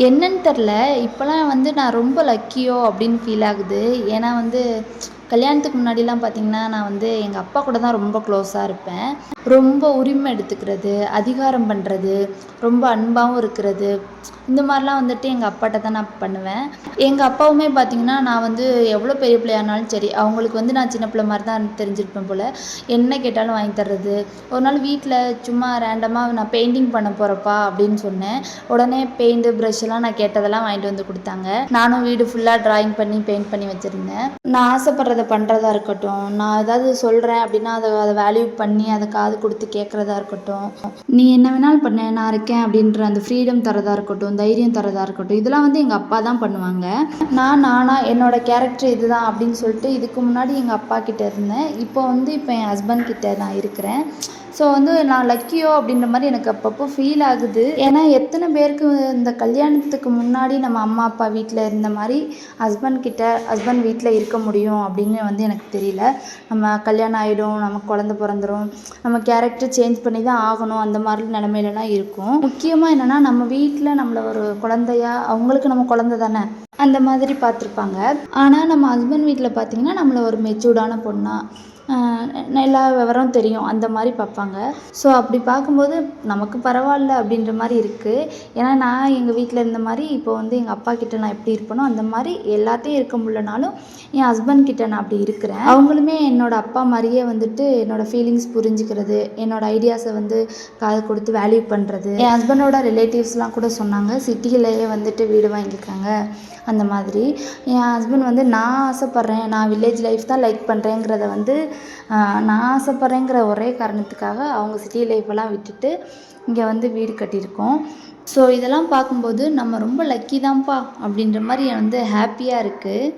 என்னன்னு தெரில. இப்போலாம் வந்து நான் ரொம்ப லக்கியோ அப்படின்னு ஃபீல் ஆகுது. ஏன்னா வந்து கல்யாணத்துக்கு முன்னாடிலாம் பார்த்தீங்கன்னா, நான் வந்து எங்க அப்பா கூட தான் ரொம்ப க்ளோஸா இருப்பேன். ரொம்ப உரிமை எடுத்துக்கிறது, அதிகாரம் பண்ணுறது, ரொம்ப அன்பாவும் இருக்கிறது. இந்த மாரிலாம் வந்துட்டு எங்க அப்பாட்ட தான் நான் பண்ணுவேன். எங்க அப்பாவுமே பார்த்தீங்கன்னா, நான் வந்து எவ்வளோ பெரிய பிள்ளையானாலும் சரி, அவங்களுக்கு வந்து நான் சின்ன பிள்ளை மாரி தான் தெரிஞ்சிருப்பேன் போல. என்ன கேட்டாலும் வாங்கி தர்றது. ஒரு நாள் வீட்ல சும்மா ரேண்டமா நான் பெயிண்டிங் பண்ண போறப்பா அப்படின்னு சொன்னேன். உடனே பெயிண்ட், ப்ரஷ் எல்லாம் நான் கேட்டதெல்லாம் வாங்கிட்டு வந்து குடுத்தாங்க. நானும் வீடு ஃபுல்லா டிராயிங் பண்ணி, பெயிண்ட் பண்ணி வச்சிருந்தேன். நான் ஆசைப்படுறத பண்றதா இருக்கட்டும், நான் ஏதாவது சொல்றேன் அப்படின்னா, அத வேல்யூ பண்ணி, அத காது குடுத்து கேட்கறதா இருக்கட்டும், "நீ என்ன வேணாலும் பண்ணு, நான் இருக்கேன்" அப்படின்ற அந்த ஃப்ரீடம் தர்றதா இருக்கட்டும், தைரியம் தர்றதா இருக்கட்டும், இதெல்லாம் வந்து எங்க அப்பா தான் பண்ணுவாங்க. நானா என்னோட கேரக்டர் இதுதான் அப்படின்னு சொல்லிட்டு இதுக்கு முன்னாடி எங்க அப்பா கிட்ட இருந்தேன். இப்போ என் ஹஸ்பண்ட் கிட்ட நான் இருக்கிறேன். ஸோ வந்து நான் லக்கியோ அப்படின்ற மாதிரி எனக்கு அப்பப்போ ஃபீல் ஆகுது. ஏன்னா எத்தனை பேருக்கு இந்த கல்யாணத்துக்கு முன்னாடி நம்ம அம்மா அப்பா வீட்டில் இருந்த மாதிரி ஹஸ்பண்ட் வீட்டில் இருக்க முடியும் அப்படின்னு வந்து எனக்கு தெரியல. நம்ம கல்யாணம் ஆகிடும், நமக்கு குழந்த பிறந்துடும், நம்ம கேரக்டர் சேஞ்ச் பண்ணி தான் ஆகணும், அந்த மாதிரி நிலமையிலலாம் இருக்கும். முக்கியமாக என்னென்னா நம்ம வீட்டில் நம்மளை ஒரு குழந்தையா, அவங்களுக்கு நம்ம குழந்தை தானே அந்த மாதிரி பார்த்துருப்பாங்க. ஆனால் நம்ம ஹஸ்பண்ட் வீட்டில் பார்த்திங்கன்னா நம்மளை ஒரு மெச்சூர்டான பொண்ணா, எல்லா விவரம் தெரியும் அந்த மாதிரி பார்ப்பாங்க. ஸோ அப்படி பார்க்கும்போது நமக்கு பரவாயில்ல அப்படின்ற மாதிரி இருக்குது. ஏன்னா நான் எங்கள் வீட்டில் இருந்த மாதிரி இப்போ வந்து எங்கள் அப்பா கிட்ட நான் எப்படி இருப்பேனோ அந்த மாதிரி எல்லாத்தையும் இருக்க முடியலனாலும் என் ஹஸ்பண்ட் கிட்ட நான் அப்படி இருக்கிறேன். அவங்களுமே என்னோடய அப்பா மாதிரியே வந்துட்டு என்னோடய ஃபீலிங்ஸ் புரிஞ்சுக்கிறது, என்னோடய ஐடியாஸை வந்து காது கொடுத்து வேல்யூ பண்ணுறது. என் ஹஸ்பண்டோட ரிலேட்டிவ்ஸ்லாம் கூட சொன்னாங்க, சிட்டியிலேயே வந்துட்டு வீடு வாங்கியிருக்காங்க அந்த மாதிரி. என் ஹஸ்பண்ட் வந்து நான் ஆசைப்பட்றேன், நான் வில்லேஜ் லைஃப் தான் லைக் பண்ணுறேங்கிறத வந்து நான் ஆசைப்பட்றேங்கிற ஒரே காரணத்துக்காக அவங்க சிட்டி லைஃப்பெல்லாம் விட்டுட்டு இங்கே வந்து வீடு கட்டியிருக்கோம். ஸோ இதெல்லாம் பார்க்கும்போது நம்ம ரொம்ப லக்கி தான்ப்பா அப்படின்ற மாதிரி வந்து ஹாப்பியாக இருக்குது.